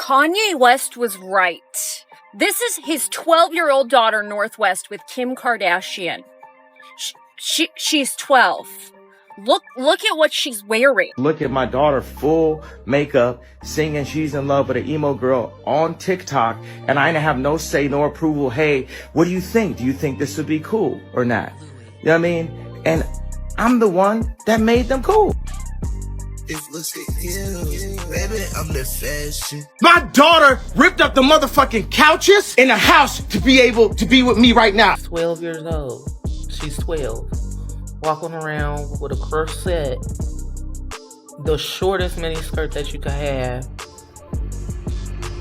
Kanye West was right. This is his 12-year-old daughter, Northwest, with Kim Kardashian. She's 12. Look at what she's wearing. Look at my daughter, full makeup, singing She's in Love with an emo girl on TikTok, and I didn't have no say, no approval. Hey, what do you think? Do you think this would be cool or not? You know what I mean? And I'm the one that made them cool. If looks at you, baby, I'm the fashion. My daughter ripped up the motherfucking couches in the house to be able to be with me right now. 12 years old. She's 12. Walking around with a corset, the shortest mini skirt that you could have,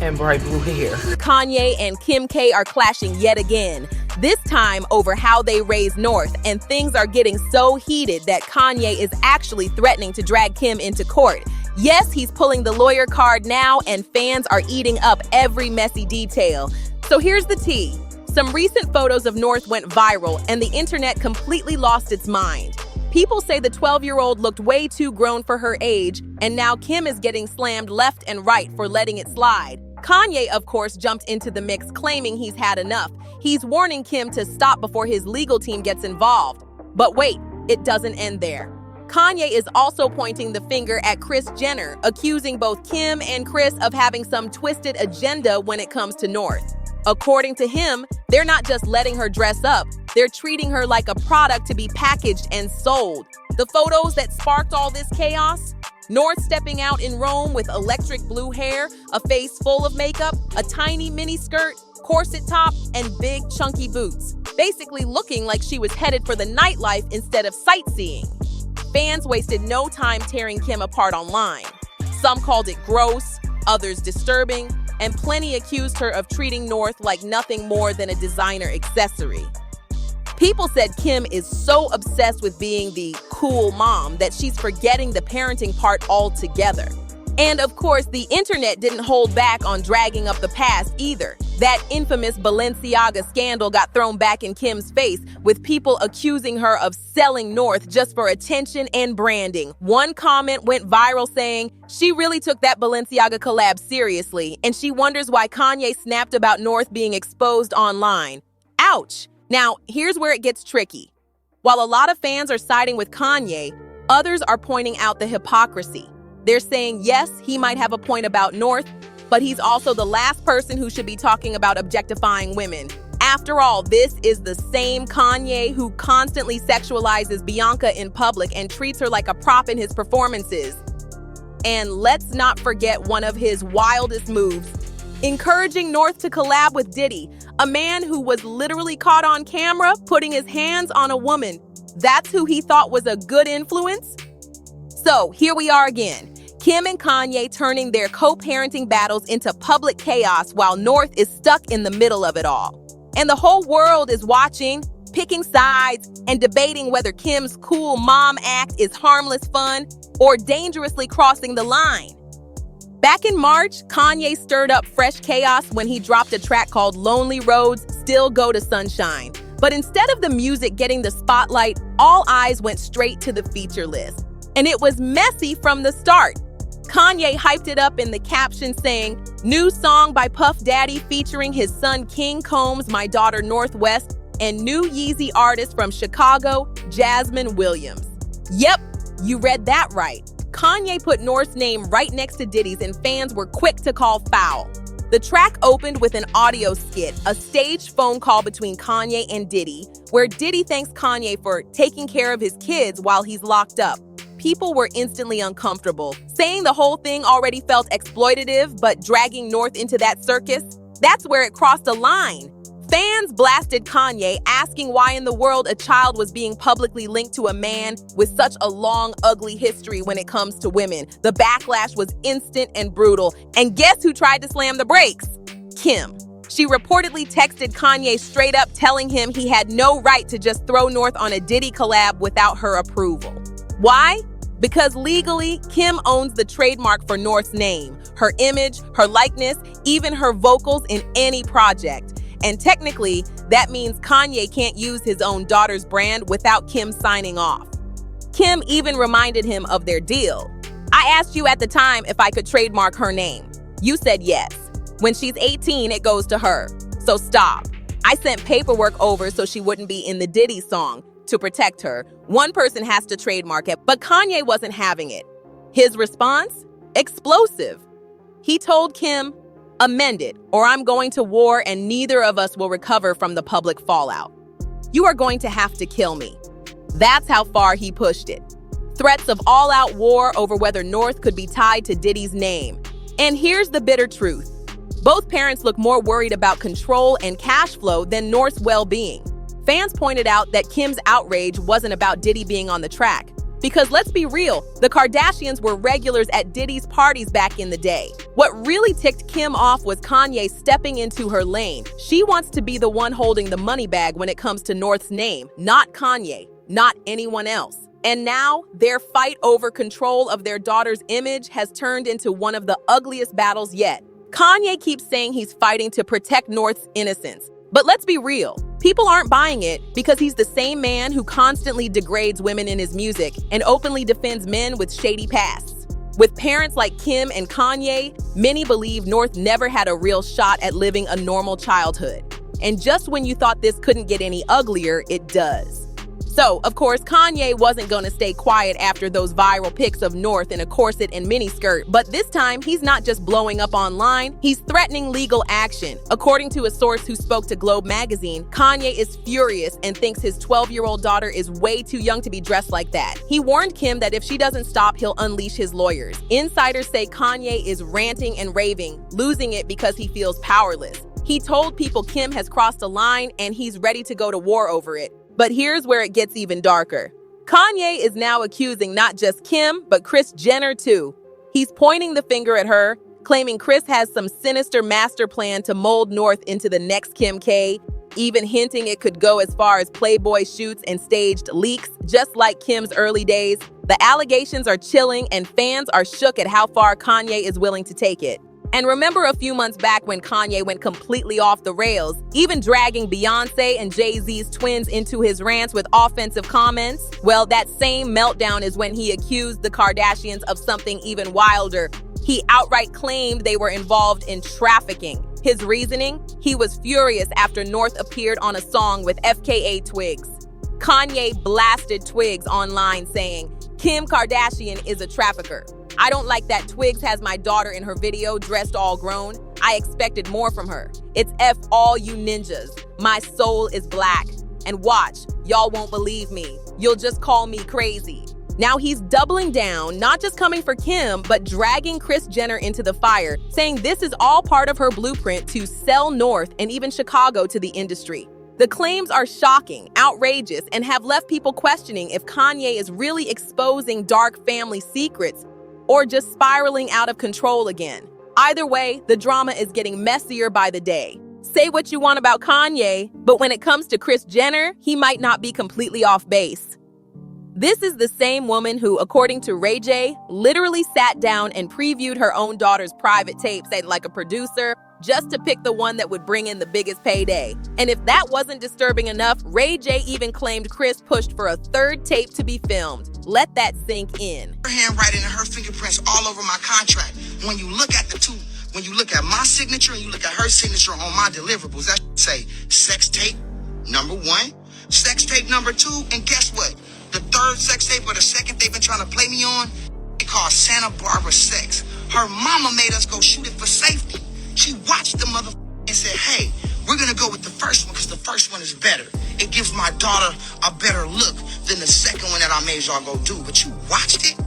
and bright blue hair. Kanye and Kim K are clashing yet again, this time over how they raise North, and things are getting so heated that Kanye is actually threatening to drag Kim into court. Yes, he's pulling the lawyer card now, and fans are eating up every messy detail. So here's the tea. Some recent photos of North went viral, and the internet completely lost its mind. People say the 12-year-old looked way too grown for her age, and now Kim is getting slammed left and right for letting it slide. Kanye, of course, jumped into the mix, claiming he's had enough. He's warning Kim to stop before his legal team gets involved. But wait, it doesn't end there. Kanye is also pointing the finger at Kris Jenner, accusing both Kim and Kris of having some twisted agenda when it comes to North. According to him, they're not just letting her dress up, they're treating her like a product to be packaged and sold. The photos that sparked all this chaos? North stepping out in Rome with electric blue hair, a face full of makeup, a tiny mini skirt, corset top, and big chunky boots, basically looking like she was headed for the nightlife instead of sightseeing. Fans wasted no time tearing Kim apart online. Some called it gross, others disturbing, and plenty accused her of treating North like nothing more than a designer accessory. People said Kim is so obsessed with being the cool mom that she's forgetting the parenting part altogether. And of course, the internet didn't hold back on dragging up the past either. That infamous Balenciaga scandal got thrown back in Kim's face, with people accusing her of selling North just for attention and branding. One comment went viral saying she really took that Balenciaga collab seriously, and she wonders why Kanye snapped about North being exposed online. Ouch! Now, here's where it gets tricky. While a lot of fans are siding with Kanye, others are pointing out the hypocrisy. They're saying, yes, he might have a point about North, but he's also the last person who should be talking about objectifying women. After all, this is the same Kanye who constantly sexualizes Bianca in public and treats her like a prop in his performances. And let's not forget one of his wildest moves, encouraging North to collab with Diddy, a man who was literally caught on camera putting his hands on a woman. That's who he thought was a good influence? So here we are again, Kim and Kanye turning their co-parenting battles into public chaos while North is stuck in the middle of it all. And the whole world is watching, picking sides, and debating whether Kim's cool mom act is harmless fun or dangerously crossing the line. Back in March, Kanye stirred up fresh chaos when he dropped a track called Lonely Roads Still Go to Sunshine. But instead of the music getting the spotlight, all eyes went straight to the feature list. And it was messy from the start. Kanye hyped it up in the caption saying, "New song by Puff Daddy featuring his son King Combs, my daughter Northwest, and new Yeezy artist from Chicago, Jasmine Williams." Yep, you read that right. Kanye put North's name right next to Diddy's, and fans were quick to call foul. The track opened with an audio skit, a staged phone call between Kanye and Diddy, where Diddy thanks Kanye for taking care of his kids while he's locked up. People were instantly uncomfortable, saying the whole thing already felt exploitative, but dragging North into that circus, that's where it crossed a line. Fans blasted Kanye, asking why in the world a child was being publicly linked to a man with such a long, ugly history when it comes to women. The backlash was instant and brutal. And guess who tried to slam the brakes? Kim. She reportedly texted Kanye straight up, telling him he had no right to just throw North on a Diddy collab without her approval. Why? Because legally, Kim owns the trademark for North's name, her image, her likeness, even her vocals in any project. And technically, that means Kanye can't use his own daughter's brand without Kim signing off. Kim even reminded him of their deal. "I asked you at the time if I could trademark her name. You said yes. When she's 18, it goes to her. So stop. I sent paperwork over so she wouldn't be in the Diddy song. To protect her, one person has to trademark it, but Kanye wasn't having it. His response? Explosive. He told Kim, amend it, or I'm going to war and neither of us will recover from the public fallout. You are going to have to kill me. That's how far he pushed it. Threats of all-out war over whether North could be tied to Diddy's name. And here's the bitter truth. Both parents look more worried about control and cash flow than North's well-being. Fans pointed out that Kim's outrage wasn't about Diddy being on the track. Because let's be real, the Kardashians were regulars at Diddy's parties back in the day. What really ticked Kim off was Kanye stepping into her lane. She wants to be the one holding the money bag when it comes to North's name, not Kanye, not anyone else. And now, their fight over control of their daughter's image has turned into one of the ugliest battles yet. Kanye keeps saying he's fighting to protect North's innocence. But let's be real. People aren't buying it because he's the same man who constantly degrades women in his music and openly defends men with shady pasts. With parents like Kim and Kanye, many believe North never had a real shot at living a normal childhood. And just when you thought this couldn't get any uglier, it does. So, of course, Kanye wasn't going to stay quiet after those viral pics of North in a corset and miniskirt, but this time he's not just blowing up online, he's threatening legal action. According to a source who spoke to Globe magazine, Kanye is furious and thinks his 12-year-old daughter is way too young to be dressed like that. He warned Kim that if she doesn't stop, he'll unleash his lawyers. Insiders say Kanye is ranting and raving, losing it because he feels powerless. He told people Kim has crossed a line and he's ready to go to war over it. But here's where it gets even darker. Kanye is now accusing not just Kim, but Kris Jenner too. He's pointing the finger at her, claiming Kris has some sinister master plan to mold North into the next Kim K, even hinting it could go as far as Playboy shoots and staged leaks, just like Kim's early days. The allegations are chilling and fans are shook at how far Kanye is willing to take it. And remember a few months back when Kanye went completely off the rails, even dragging Beyonce and Jay-Z's twins into his rants with offensive comments? Well, that same meltdown is when he accused the Kardashians of something even wilder. He outright claimed they were involved in trafficking. His reasoning? He was furious after North appeared on a song with FKA Twigs. Kanye blasted Twigs online saying, "Kim Kardashian is a trafficker. I don't like that Twigs has my daughter in her video dressed all grown. I expected more from her. It's F all you ninjas. My soul is black. And watch, y'all won't believe me. You'll just call me crazy." Now he's doubling down, not just coming for Kim, but dragging Kris Jenner into the fire, saying this is all part of her blueprint to sell North and even Chicago to the industry. The claims are shocking, outrageous, and have left people questioning if Kanye is really exposing dark family secrets or just spiraling out of control again. Either way, the drama is getting messier by the day. Say what you want about Kanye, but when it comes to Kris Jenner, he might not be completely off base. This is the same woman who, according to Ray J, literally sat down and previewed her own daughter's private tapes like a producer, just to pick the one that would bring in the biggest payday. And if that wasn't disturbing enough, Ray J even claimed Kris pushed for a third tape to be filmed. Let that sink in. Her handwriting and her fingerprints all over my contract. When you look at the two, when you look at my signature and you look at her signature on my deliverables, that say sex tape number 1, sex tape number 2, and guess what? The third sex tape or the second they've been trying to play me on, it called Santa Barbara Sex. Her mama made us go shoot it for safety. She watched the mother and said, "Hey, we're going to go with the first one because the first one is better. It gives my daughter a better look than the second one that I made y'all go do." But you watched it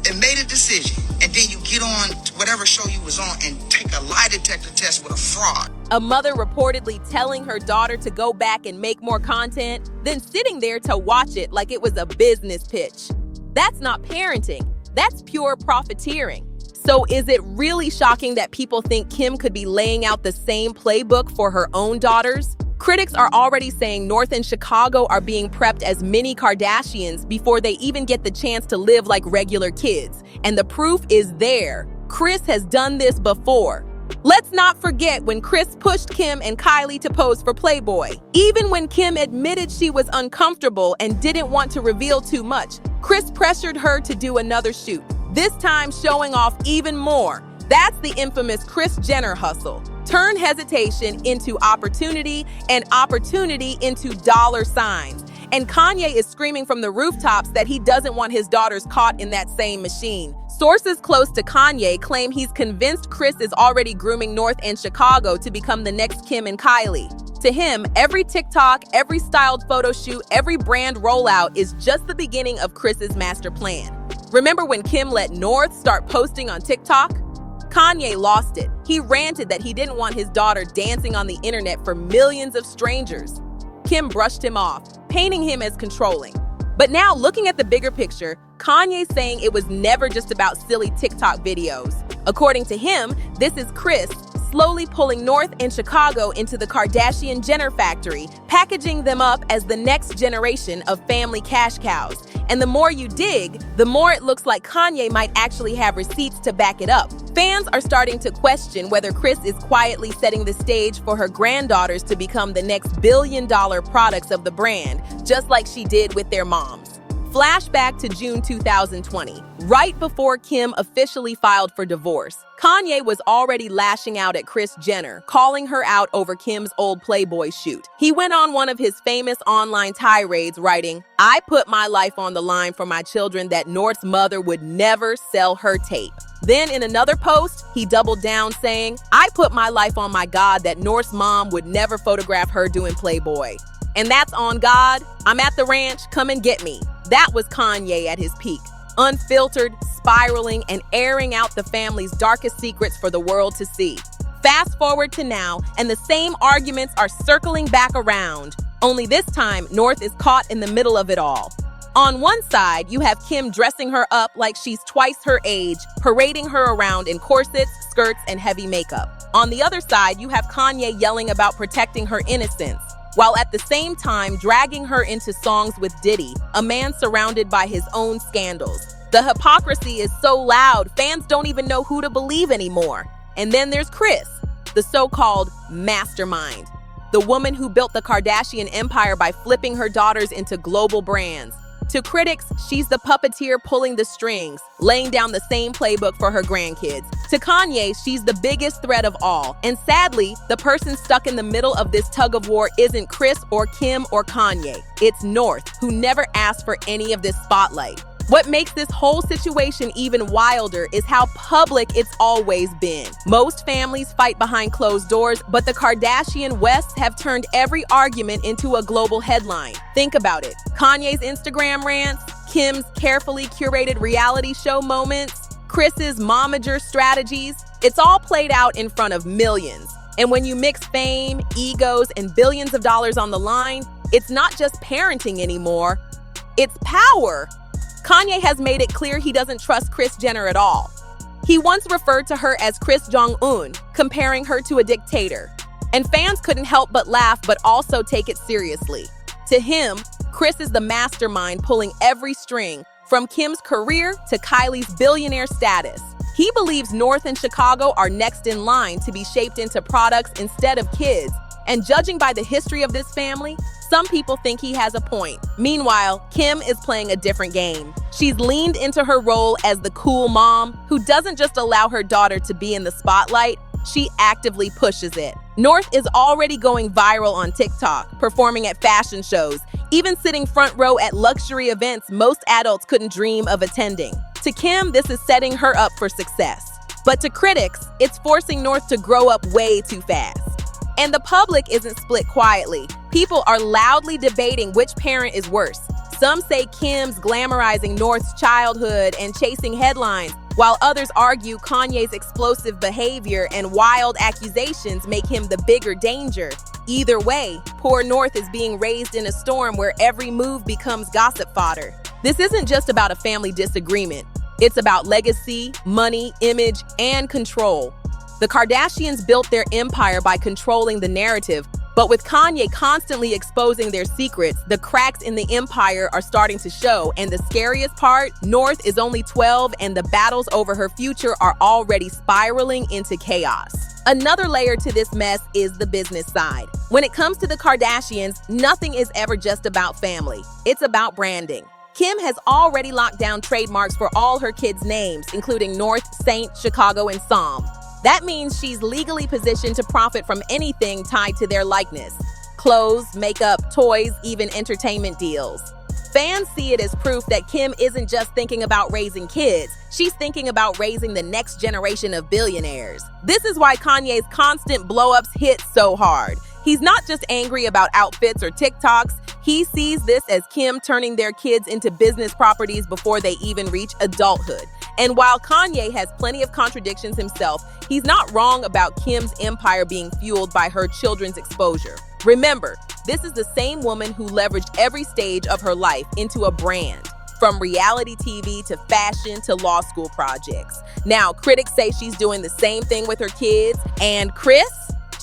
and made a decision. And then you get on whatever show you was on and take a lie detector test with a fraud. A mother reportedly telling her daughter to go back and make more content, then sitting there to watch it like it was a business pitch. That's not parenting. That's pure profiteering. So is it really shocking that people think Kim could be laying out the same playbook for her own daughters? Critics are already saying North and Chicago are being prepped as mini Kardashians before they even get the chance to live like regular kids. And the proof is there. Kris has done this before. Let's not forget when Kris pushed Kim and Kylie to pose for Playboy. Even when Kim admitted she was uncomfortable and didn't want to reveal too much, Kris pressured her to do another shoot, this time showing off even more. That's the infamous Kris Jenner hustle. Turn hesitation into opportunity and opportunity into dollar signs. And Kanye is screaming from the rooftops that he doesn't want his daughters caught in that same machine. Sources close to Kanye claim he's convinced Kris is already grooming North and Chicago to become the next Kim and Kylie. To him, every TikTok, every styled photo shoot, every brand rollout is just the beginning of Kris's master plan. Remember when Kim let North start posting on TikTok? Kanye lost it. He ranted that he didn't want his daughter dancing on the internet for millions of strangers. Kim brushed him off, painting him as controlling. But now, looking at the bigger picture, Kanye's saying it was never just about silly TikTok videos. According to him, this is Kris slowly pulling North and Chicago into the Kardashian-Jenner factory, packaging them up as the next generation of family cash cows. And the more you dig, the more it looks like Kanye might actually have receipts to back it up. Fans are starting to question whether Kris is quietly setting the stage for her granddaughters to become the next billion-dollar products of the brand, just like she did with their moms. Flashback to June 2020, right before Kim officially filed for divorce. Kanye was already lashing out at Kris Jenner, calling her out over Kim's old Playboy shoot. He went on one of his famous online tirades, writing, "I put my life on the line for my children that North's mother would never sell her tape." Then in another post, he doubled down saying, "I put my life on my God that North's mom would never photograph her doing Playboy. And that's on God. I'm at the ranch, come and get me." That was Kanye at his peak, unfiltered, spiraling, and airing out the family's darkest secrets for the world to see. Fast forward to now, and the same arguments are circling back around. Only this time, North is caught in the middle of it all. On one side, you have Kim dressing her up like she's twice her age, parading her around in corsets, skirts, and heavy makeup. On the other side, you have Kanye yelling about protecting her innocence, while at the same time dragging her into songs with Diddy, a man surrounded by his own scandals. The hypocrisy is so loud, fans don't even know who to believe anymore. And then there's Kris, the so-called mastermind, the woman who built the Kardashian empire by flipping her daughters into global brands. To critics, she's the puppeteer pulling the strings, laying down the same playbook for her grandkids. To Kanye, she's the biggest threat of all. And sadly, the person stuck in the middle of this tug of war isn't Kris or Kim or Kanye. It's North, who never asked for any of this spotlight. What makes this whole situation even wilder is how public it's always been. Most families fight behind closed doors, but the Kardashian Wests have turned every argument into a global headline. Think about it. Kanye's Instagram rants, Kim's carefully curated reality show moments, Kris's momager strategies. It's all played out in front of millions. And when you mix fame, egos, and billions of dollars on the line, it's not just parenting anymore, it's power. Kanye has made it clear he doesn't trust Kris Jenner at all. He once referred to her as Kris Jong-un, comparing her to a dictator. And fans couldn't help but laugh, but also take it seriously. To him, Kris is the mastermind pulling every string, from Kim's career to Kylie's billionaire status. He believes North and Chicago are next in line to be shaped into products instead of kids. And judging by the history of this family, some people think he has a point. Meanwhile, Kim is playing a different game. She's leaned into her role as the cool mom who doesn't just allow her daughter to be in the spotlight, she actively pushes it. North is already going viral on TikTok, performing at fashion shows, even sitting front row at luxury events most adults couldn't dream of attending. To Kim, this is setting her up for success. But to critics, it's forcing North to grow up way too fast. And the public isn't split quietly. People are loudly debating which parent is worse. Some say Kim's glamorizing North's childhood and chasing headlines, while others argue Kanye's explosive behavior and wild accusations make him the bigger danger. Either way, poor North is being raised in a storm where every move becomes gossip fodder. This isn't just about a family disagreement. It's about legacy, money, image, and control. The Kardashians built their empire by controlling the narrative, but with Kanye constantly exposing their secrets, the cracks in the empire are starting to show. And the scariest part, North is only 12 and the battles over her future are already spiraling into chaos. Another layer to this mess is the business side. When it comes to the Kardashians, nothing is ever just about family. It's about branding. Kim has already locked down trademarks for all her kids' names, including North, Saint, Chicago, and Psalm. That means she's legally positioned to profit from anything tied to their likeness. Clothes, makeup, toys, even entertainment deals. Fans see it as proof that Kim isn't just thinking about raising kids, she's thinking about raising the next generation of billionaires. This is why Kanye's constant blow-ups hit so hard. He's not just angry about outfits or TikToks, he sees this as Kim turning their kids into business properties before they even reach adulthood. And while Kanye has plenty of contradictions himself, he's not wrong about Kim's empire being fueled by her children's exposure. Remember, this is the same woman who leveraged every stage of her life into a brand, from reality TV to fashion to law school projects. Now, critics say she's doing the same thing with her kids, and Kris?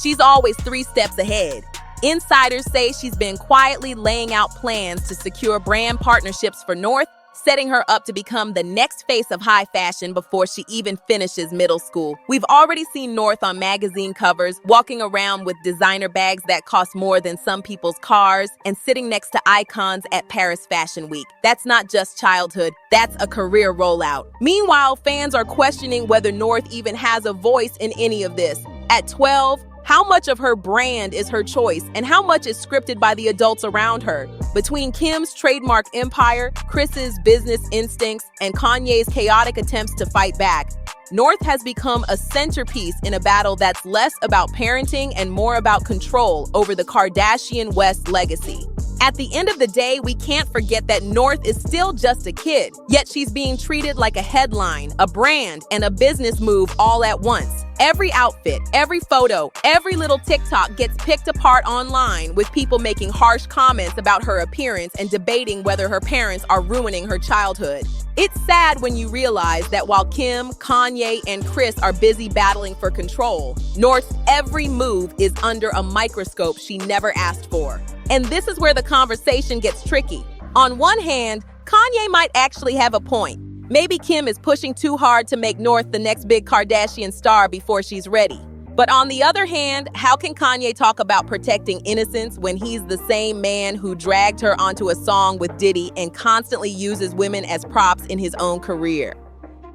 She's always 3 steps ahead. Insiders say she's been quietly laying out plans to secure brand partnerships for North, setting her up to become the next face of high fashion before she even finishes middle school. We've already seen North on magazine covers, walking around with designer bags that cost more than some people's cars, and sitting next to icons at Paris Fashion Week. That's not just childhood, that's a career rollout. Meanwhile, fans are questioning whether North even has a voice in any of this. At 12, how much of her brand is her choice, and how much is scripted by the adults around her? Between Kim's trademark empire, Kris's business instincts, and Kanye's chaotic attempts to fight back, North has become a centerpiece in a battle that's less about parenting and more about control over the Kardashian West legacy. At the end of the day, we can't forget that North is still just a kid, yet she's being treated like a headline, a brand, and a business move all at once. Every outfit, every photo, every little TikTok gets picked apart online, with people making harsh comments about her appearance and debating whether her parents are ruining her childhood. It's sad when you realize that while Kim, Kanye, and Kris are busy battling for control, North's every move is under a microscope she never asked for. And this is where the conversation gets tricky. On one hand, Kanye might actually have a point. Maybe Kim is pushing too hard to make North the next big Kardashian star before she's ready. But on the other hand, how can Kanye talk about protecting innocence when he's the same man who dragged her onto a song with Diddy and constantly uses women as props in his own career?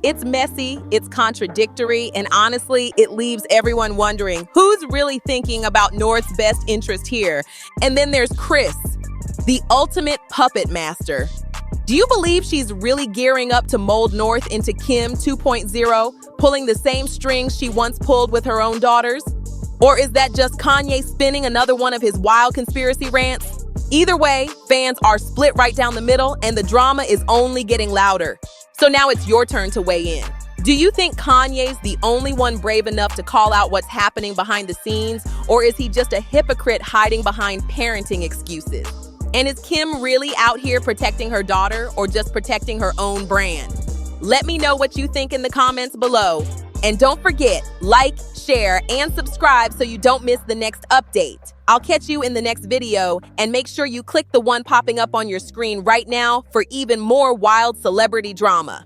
It's messy, it's contradictory, and honestly, it leaves everyone wondering who's really thinking about North's best interest here. And then there's Kris, the ultimate puppet master. Do you believe she's really gearing up to mold North into Kim 2.0, pulling the same strings she once pulled with her own daughters? Or is that just Kanye spinning another one of his wild conspiracy rants? Either way, fans are split right down the middle, and the drama is only getting louder. So now it's your turn to weigh in. Do you think Kanye's the only one brave enough to call out what's happening behind the scenes, or is he just a hypocrite hiding behind parenting excuses? And is Kim really out here protecting her daughter or just protecting her own brand? Let me know what you think in the comments below. And don't forget, like, share, and subscribe so you don't miss the next update. I'll catch you in the next video, and make sure you click the one popping up on your screen right now for even more wild celebrity drama.